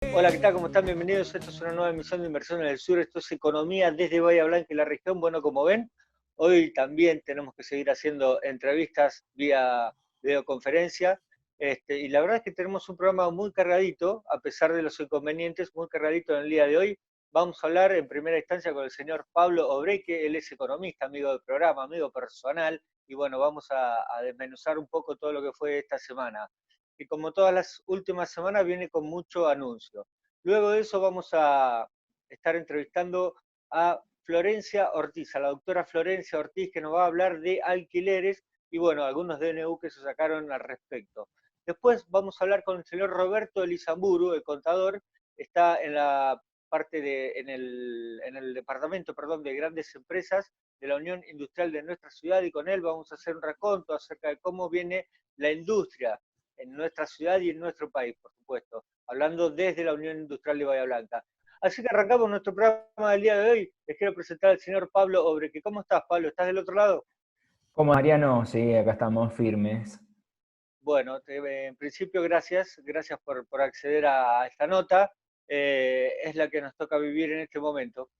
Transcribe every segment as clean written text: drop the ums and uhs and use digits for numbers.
Hola, ¿qué tal? ¿Cómo están? Bienvenidos. Esto es una nueva emisión de Inversión en el Sur. Esto es Economía desde Bahía Blanca y la región. Bueno, como ven, hoy también tenemos que seguir haciendo entrevistas vía videoconferencia. Y la verdad es que tenemos un programa muy cargadito, a pesar de los inconvenientes, muy cargadito en el día de hoy. Vamos a hablar en primera instancia con el señor Pablo Obreque. Él es economista, amigo del programa, amigo personal. Y bueno, vamos a desmenuzar un poco todo lo que fue esta semana, que como todas las últimas semanas viene con mucho anuncio. Luego de eso vamos a estar entrevistando a Florencia Ortiz, a la doctora Florencia Ortiz, que nos va a hablar de alquileres y bueno, algunos DNU que se sacaron al respecto. Después vamos a hablar con el señor Roberto Elizamburu, el contador, está en la parte en el departamento, perdón, de grandes empresas de la Unión Industrial de nuestra ciudad, y con él vamos a hacer un raconto acerca de cómo viene la industria en nuestra ciudad y en nuestro país, por supuesto, hablando desde la Unión Industrial de Bahía Blanca. Así que arrancamos nuestro programa del día de hoy. Les quiero presentar al señor Pablo Obreque. ¿Cómo estás, Pablo? ¿Estás del otro lado? Como Mariano, sí, acá estamos firmes. Bueno, en principio gracias por acceder a esta nota. Es la que nos toca vivir en este momento.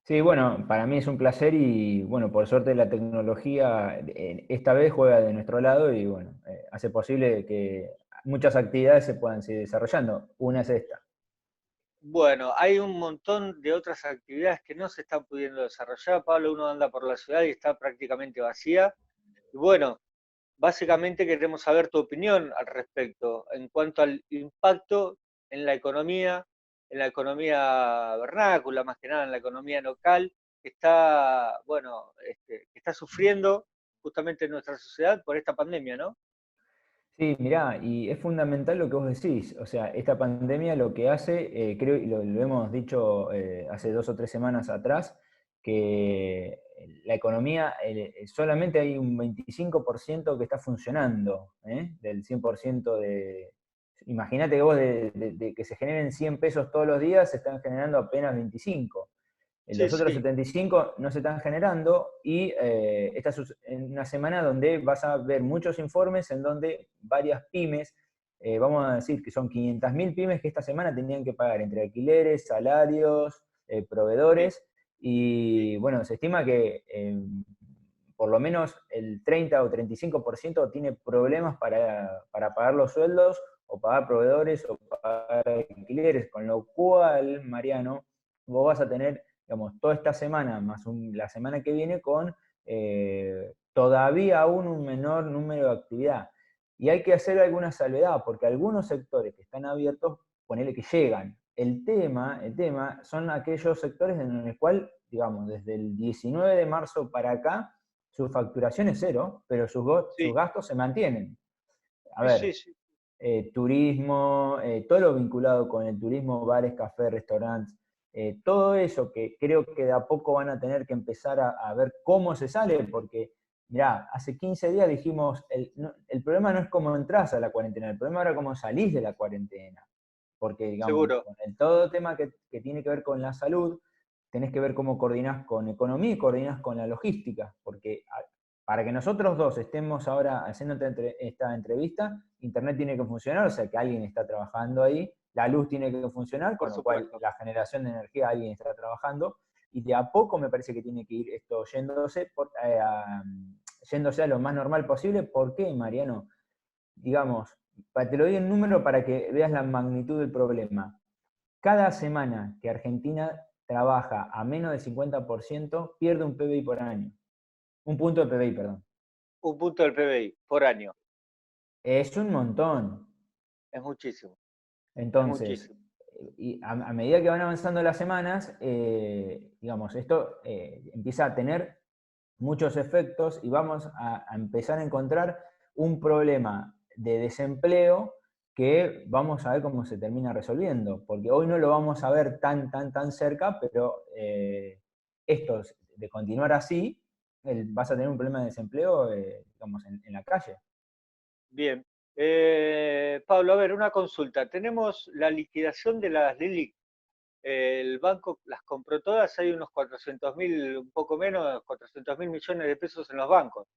Sí, bueno, para mí es un placer y bueno, por suerte la tecnología esta vez juega de nuestro lado y bueno, hace posible que muchas actividades se puedan seguir desarrollando. Una es esta. Bueno, hay un montón de otras actividades que no se están pudiendo desarrollar. Pablo, uno anda por la ciudad y está prácticamente vacía. Y bueno, básicamente queremos saber tu opinión al respecto en cuanto al impacto en la economía vernácula, más que nada en la economía local, que está, bueno, que está sufriendo justamente nuestra sociedad por esta pandemia, ¿no? Sí, mirá, y es fundamental lo que vos decís. O sea, esta pandemia lo que hace, creo, y lo hemos dicho hace 2 o 3 semanas atrás, que la economía solamente hay un 25% que está funcionando, del 100% de... Imagínate que vos de que se generen 100 pesos todos los días, se están generando apenas 25. Sí, Los otros sí, 75 no se están generando y esta es en una semana donde vas a ver muchos informes en donde varias pymes, vamos a decir que son 500.000 pymes que esta semana tenían que pagar entre alquileres, salarios, sí, proveedores, sí, y bueno, se estima que por lo menos el 30 o 35% tiene problemas para pagar los sueldos o pagar proveedores o pagar alquileres, con lo cual, Mariano, vos vas a tener, digamos, toda esta semana más la semana que viene con todavía aún un menor número de actividad. Y hay que hacer alguna salvedad, porque algunos sectores que están abiertos, ponele que llegan. El tema son aquellos sectores en el cual, digamos, desde el 19 de marzo para acá, su facturación es cero, pero sus sí, gastos se mantienen. A sí, sí, ver, sí. turismo, todo lo vinculado con el turismo, bares, cafés, restaurantes, todo eso que creo que de a poco van a tener que empezar a ver cómo se sale, porque, mirá, hace 15 días dijimos, el problema no es cómo entras a la cuarentena, el problema era cómo salís de la cuarentena, porque, digamos, Seguro. con todo tema que tiene que ver con la salud, tenés que ver cómo coordinás con economía y coordinás con la logística, porque para que nosotros dos estemos ahora haciendo esta entrevista, Internet tiene que funcionar, o sea que alguien está trabajando ahí, la luz tiene que funcionar, Por con lo cual supuesto. la generación de energía alguien está trabajando, y de a poco me parece que tiene que ir esto yéndose a lo más normal posible. ¿Por qué, Mariano? Digamos, te lo doy en número para que veas la magnitud del problema. Cada semana que Argentina trabaja a menos del 50%, pierde un PBI por año. Un punto de PBI, perdón. Un punto del PBI por año. Es un montón. Es muchísimo, es Entonces, muchísimo. y a medida que van avanzando las semanas, digamos, esto empieza a tener muchos efectos y vamos a empezar a encontrar un problema de desempleo que vamos a ver cómo se termina resolviendo, porque hoy no lo vamos a ver tan cerca, pero esto de continuar así, vas a tener un problema de desempleo, digamos, en la calle. Bien. Pablo, a ver, una consulta. Tenemos la liquidación de las LILIC. El banco las compró todas, hay unos 400.000, un poco menos, 400.000 millones de pesos en los bancos.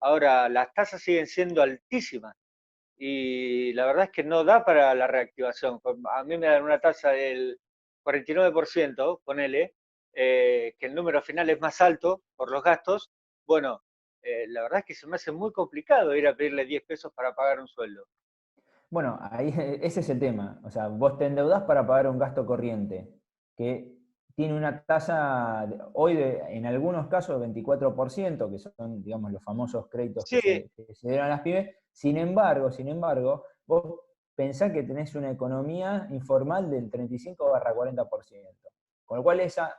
Ahora, las tasas siguen siendo altísimas. y la verdad es que no da para la reactivación. A mí me dan una tasa del 49%, ponele, que el número final es más alto por los gastos. Bueno, la verdad es que se me hace muy complicado ir a pedirle 10 pesos para pagar un sueldo. Bueno, ahí ese es el tema. O sea, vos te endeudás para pagar un gasto corriente que tiene una tasa, hoy en algunos casos de 24%, que son, digamos, los famosos créditos Sí, que se dieron a las pymes. Sin embargo, vos pensás que tenés una economía informal del 35-40%. Con lo cual esas,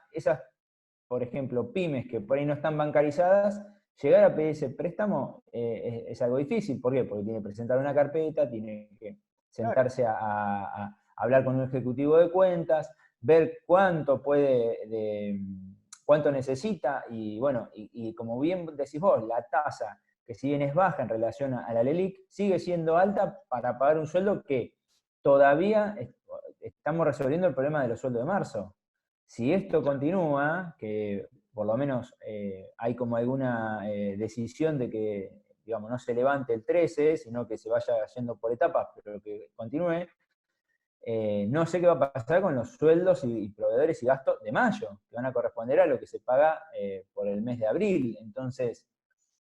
por ejemplo, pymes que por ahí no están bancarizadas, llegar a pedir ese préstamo es algo difícil. ¿Por qué? Porque tiene que presentar una carpeta, tiene que claro. sentarse a hablar con un ejecutivo de cuentas, ver cuánto necesita, y bueno, y como bien decís vos, la tasa, que si bien es baja en relación a la LELIC, sigue siendo alta para pagar un sueldo que todavía estamos resolviendo el problema de los sueldos de marzo. Si esto continúa, que por lo menos hay como alguna decisión de que, digamos, no se levante el 13, sino que se vaya yendo por etapas, pero que continúe, no sé qué va a pasar con los sueldos y proveedores y gastos de mayo, que van a corresponder a lo que se paga por el mes de abril. Entonces,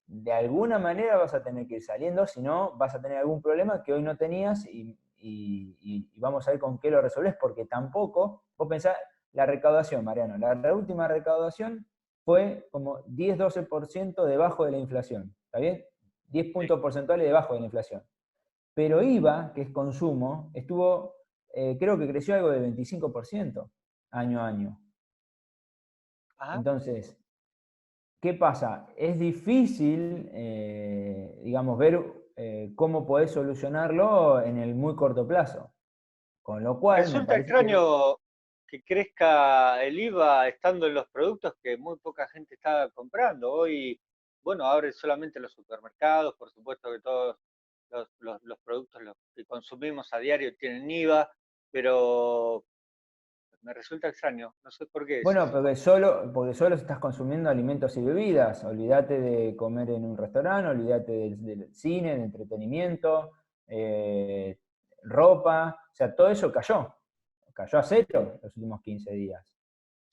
de alguna manera vas a tener que ir saliendo, si no, vas a tener algún problema que hoy no tenías y vamos a ver con qué lo resolvés, porque tampoco, vos pensás, la recaudación, Mariano, la última recaudación fue como 10-12% debajo de la inflación, ¿está bien? 10 Sí. puntos porcentuales debajo de la inflación. Pero IVA, que es consumo, creo que creció algo de 25% año a año. Ajá. Entonces, ¿qué pasa? Es difícil, digamos, ver cómo podés solucionarlo en el muy corto plazo. Con lo Me cual, me resulta parece que, extraño que crezca el IVA estando en los productos que muy poca gente está comprando. Hoy, bueno, abren solamente los supermercados, por supuesto que todos los productos los que consumimos a diario tienen IVA, pero me resulta extraño, no sé por qué es bueno, eso. porque solo estás consumiendo alimentos y bebidas. Olvídate de comer en un restaurante, olvídate del cine, de entretenimiento, eh, ropa. O sea, todo eso cayó a cero los últimos 15 días.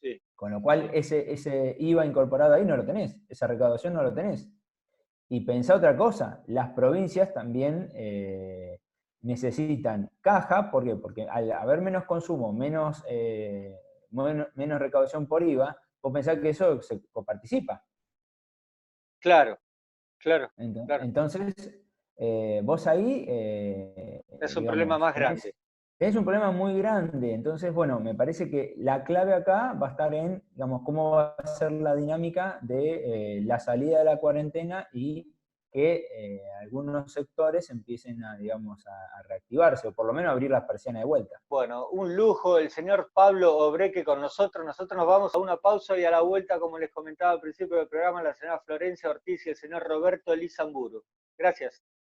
Sí, Con lo sí. cual, ese IVA incorporado ahí no lo tenés, esa recaudación no lo tenés. Y pensá otra cosa, las provincias también necesitan caja, ¿por qué? Porque al haber menos consumo, menos recaudación por IVA, vos pensás que eso se coparticipa. Claro, claro, claro. Entonces, vos ahí, Es un problema digamos, más tenés, grande. tenés un problema muy grande. Entonces, bueno, me parece que la clave acá va a estar en, digamos, cómo va a ser la dinámica de la salida de la cuarentena y que algunos sectores empiecen a, digamos, a reactivarse, o por lo menos abrir las persianas de vuelta. Bueno, un lujo el señor Pablo Obreque con nosotros. Nosotros nos vamos a una pausa y a la vuelta, como les comentaba al principio del programa, la señora Florencia Ortiz y el señor Roberto Elizamburu. Gracias.